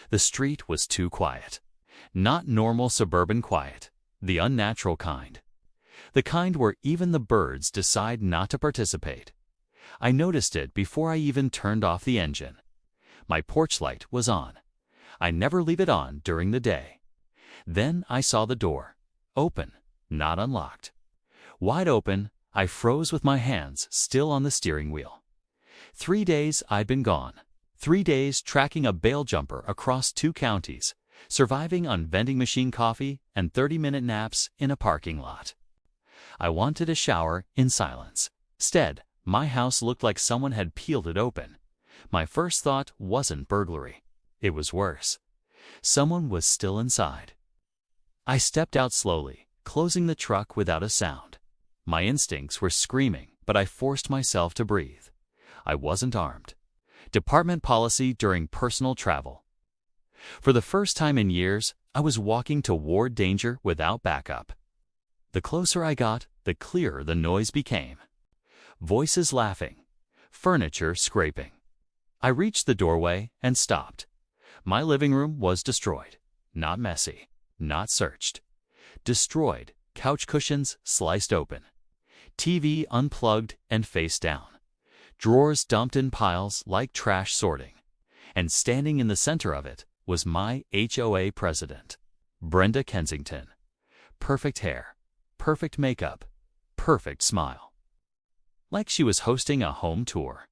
The street was too quiet. Not normal suburban quiet, the unnatural kind. The kind where even the birds decide not to participate. I noticed it before I even turned off the engine. My porch light was on. I never leave it on during the day. Then I saw the door. Open, not unlocked. Wide open, I froze with my hands still on the steering wheel. 3 days I'd been gone. 3 days tracking a bail jumper across 2 counties, surviving on vending machine coffee and 30-minute naps in a parking lot. I wanted a shower in silence. Instead, my house looked like someone had peeled it open. My first thought wasn't burglary. It was worse. Someone was still inside. I stepped out slowly, closing the truck without a sound. My instincts were screaming, but I forced myself to breathe. I wasn't armed. Department policy during personal travel. For the first time in years, I was walking toward danger without backup. The closer I got, the clearer the noise became. Voices laughing, furniture scraping. I reached the doorway and stopped. My living room was destroyed. Not messy, not searched. Destroyed, couch cushions sliced open. TV unplugged and face down. Drawers dumped in piles like trash sorting. And standing in the center of it was my HOA president, Brenda Kensington. Perfect hair, perfect makeup, perfect smile. Like she was hosting a home tour.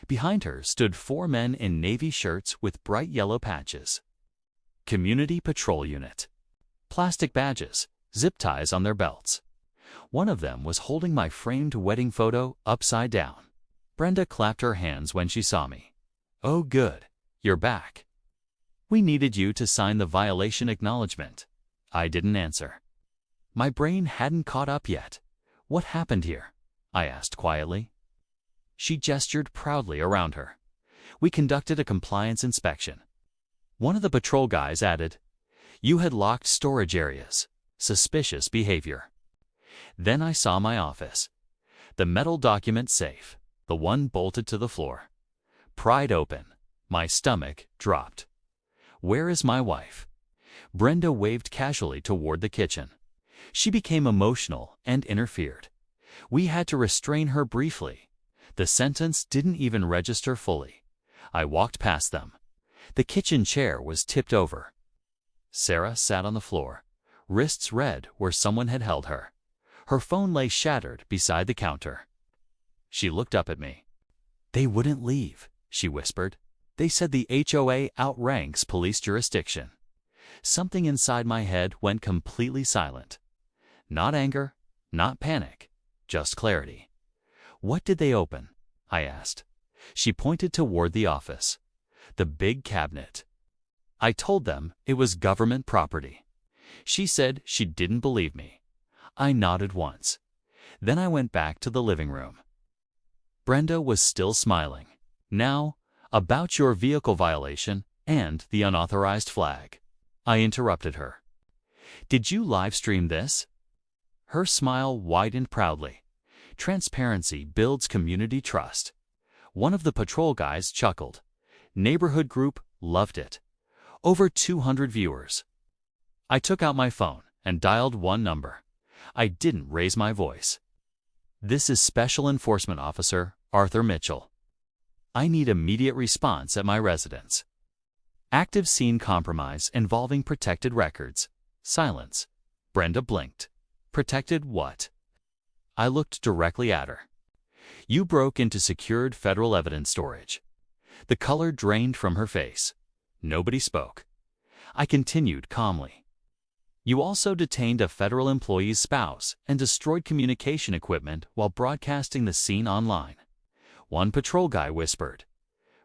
Behind her stood 4 men in navy shirts with bright yellow patches. Community Patrol Unit. Plastic badges, zip ties on their belts. One of them was holding my framed wedding photo upside down. Brenda clapped her hands when she saw me. "Oh good, you're back. We needed you to sign the violation acknowledgement." I didn't answer. My brain hadn't caught up yet. "What happened here?" I asked quietly. She gestured proudly around her. "We conducted a compliance inspection." One of the patrol guys added, "You had locked storage areas. Suspicious behavior." Then I saw my office. The metal document safe, the one bolted to the floor. Pried open, my stomach dropped. "Where is my wife?" Brenda waved casually toward the kitchen. She became emotional and interfered. We had to restrain her briefly. The sentence didn't even register fully. I walked past them. The kitchen chair was tipped over. Sarah sat on the floor, wrists red where someone had held her. Her phone lay shattered beside the counter. She looked up at me. "They wouldn't leave," she whispered. "They said the HOA outranks police jurisdiction." Something inside my head went completely silent. Not anger, not panic, just clarity. "What did they open?" I asked. She pointed toward the office. The big cabinet. I told them it was government property. She said she didn't believe me. I nodded once. Then I went back to the living room. Brenda was still smiling. "Now, about your vehicle violation and the unauthorized flag." I interrupted her. "Did you live stream this?" Her smile widened proudly. Transparency builds community trust. One of the patrol guys chuckled. Neighborhood group loved it. Over 200 viewers. I took out my phone and dialed one number. I didn't raise my voice. "This is Special Enforcement Officer Arthur Mitchell. I need immediate response at my residence. Active scene compromise involving protected records." Silence. Brenda blinked. "Protected what?" I looked directly at her. "You broke into secured federal evidence storage." The color drained from her face. Nobody spoke. I continued calmly. "You also detained a federal employee's spouse and destroyed communication equipment while broadcasting the scene online." One patrol guy whispered,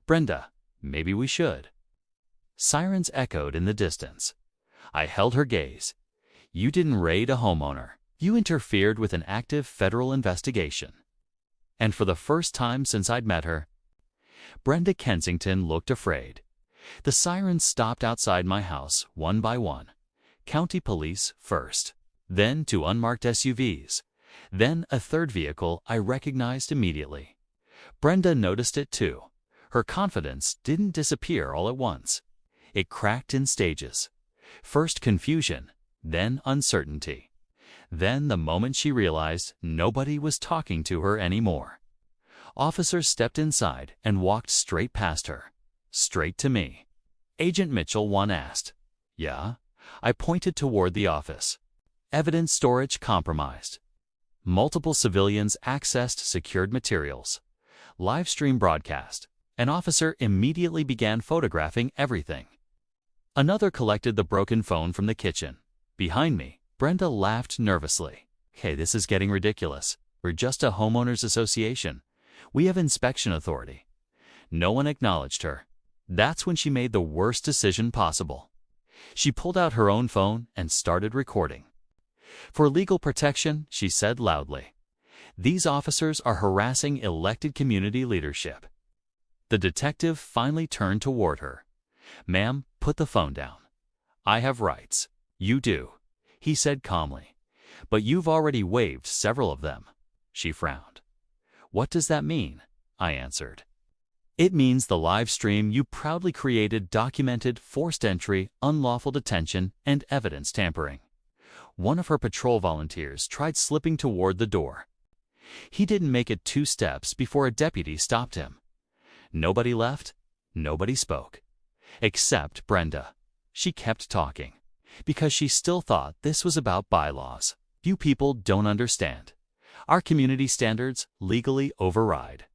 "Brenda, maybe we should." Sirens echoed in the distance. I held her gaze. "You didn't raid a homeowner. You interfered with an active federal investigation." And for the first time since I'd met her, Brenda Kensington looked afraid. The sirens stopped outside my house one by one. County police first, then 2 unmarked SUVs, then a 3rd vehicle I recognized immediately. Brenda noticed it too. Her confidence didn't disappear all at once. It cracked in stages. First confusion, then uncertainty. Then the moment she realized nobody was talking to her anymore. Officers stepped inside and walked straight past her. Straight to me. Agent Mitchell, one asked. Yeah? I pointed toward the office. Evidence storage compromised. Multiple civilians accessed secured materials. Live stream broadcast. An officer immediately began photographing everything. Another collected the broken phone from the kitchen. Behind me, Brenda laughed nervously. Hey, this is getting ridiculous. We're just a homeowners association. We have inspection authority. No one acknowledged her. That's when she made the worst decision possible. She pulled out her own phone and started recording. For legal protection, she said loudly, "These officers are harassing elected community leadership." The detective finally turned toward her. "Ma'am, put the phone down." "I have rights." "You do," he said calmly. "But you've already waived several of them." She frowned. "What does that mean?" I answered. "It means the live stream you proudly created documented forced entry, unlawful detention, and evidence tampering." One of her patrol volunteers tried slipping toward the door. He didn't make it 2 steps before a deputy stopped him. Nobody left, nobody spoke. Except Brenda. She kept talking, because she still thought this was about bylaws. You people don't understand. Our community standards legally override.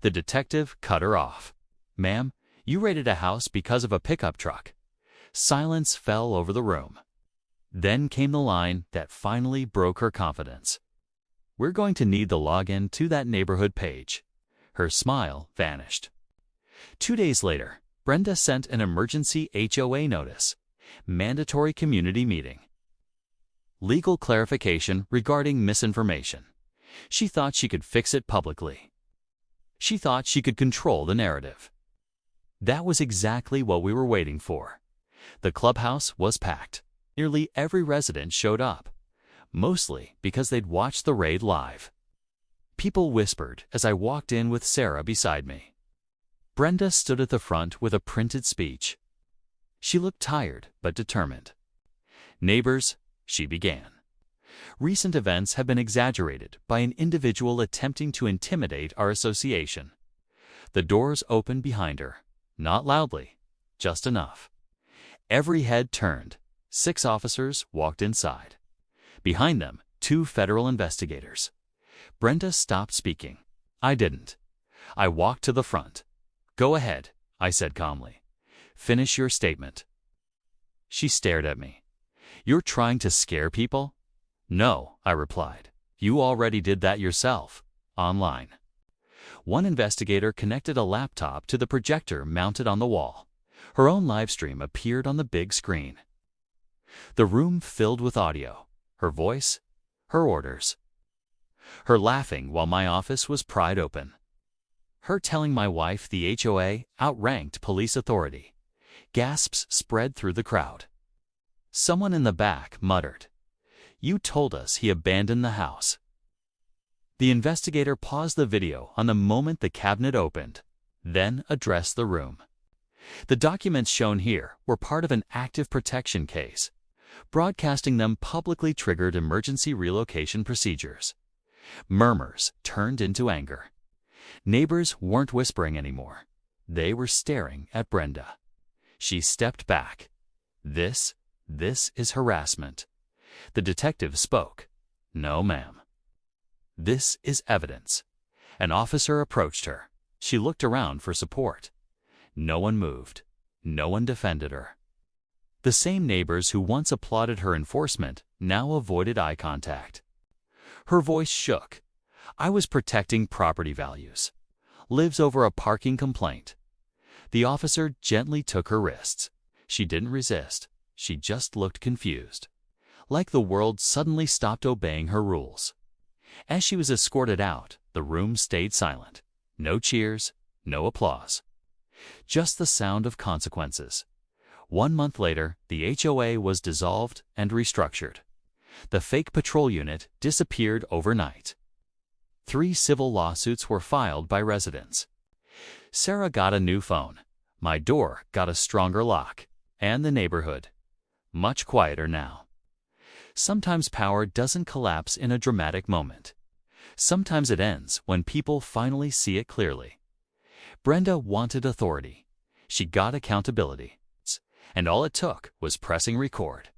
The detective cut her off. "Ma'am, you raided a house because of a pickup truck." Silence fell over the room. Then came the line that finally broke her confidence. "We're going to need the login to that neighborhood page." Her smile vanished. 2 days later, Brenda sent an emergency HOA notice. Mandatory community meeting. Legal clarification regarding misinformation. She thought she could fix it publicly. She thought she could control the narrative. That was exactly what we were waiting for. The clubhouse was packed. Nearly every resident showed up, mostly because they'd watched the raid live. People whispered as I walked in with Sarah beside me. Brenda stood at the front with a printed speech. She looked tired but determined. "Neighbors," she began. "Recent events have been exaggerated by an individual attempting to intimidate our association." The doors opened behind her, not loudly, just enough. Every head turned. 6 officers walked inside. Behind them, 2 federal investigators. Brenda stopped speaking. I didn't. I walked to the front. "Go ahead," I said calmly. "Finish your statement." She stared at me. "You're trying to scare people?" "No," I replied. "You already did that yourself, online." One investigator connected a laptop to the projector mounted on the wall. Her own live stream appeared on the big screen. The room filled with audio. Her voice, her orders. Her laughing while my office was pried open. Her telling my wife the HOA outranked police authority. Gasps spread through the crowd. Someone in the back muttered, "You told us he abandoned the house." The investigator paused the video on the moment the cabinet opened, then addressed the room. "The documents shown here were part of an active protection case. Broadcasting them publicly triggered emergency relocation procedures." Murmurs turned into anger. Neighbors weren't whispering anymore. They were staring at Brenda. She stepped back. This is harassment." The detective spoke. "No, ma'am. This is evidence." An officer approached her. She looked around for support. No one moved. No one defended her. The same neighbors who once applauded her enforcement now avoided eye contact. Her voice shook. "I was protecting property values. Lives over a parking complaint." The officer gently took her wrists. She didn't resist. She just looked confused, like the world suddenly stopped obeying her rules. As she was escorted out, the room stayed silent. No cheers, no applause. Just the sound of consequences. 1 month later, the HOA was dissolved and restructured. The fake patrol unit disappeared overnight. 3 civil lawsuits were filed by residents. Sarah got a new phone. My door got a stronger lock. And the neighborhood. Much quieter now. Sometimes power doesn't collapse in a dramatic moment. Sometimes it ends when people finally see it clearly. Brenda wanted authority. She got accountability. And all it took was pressing record.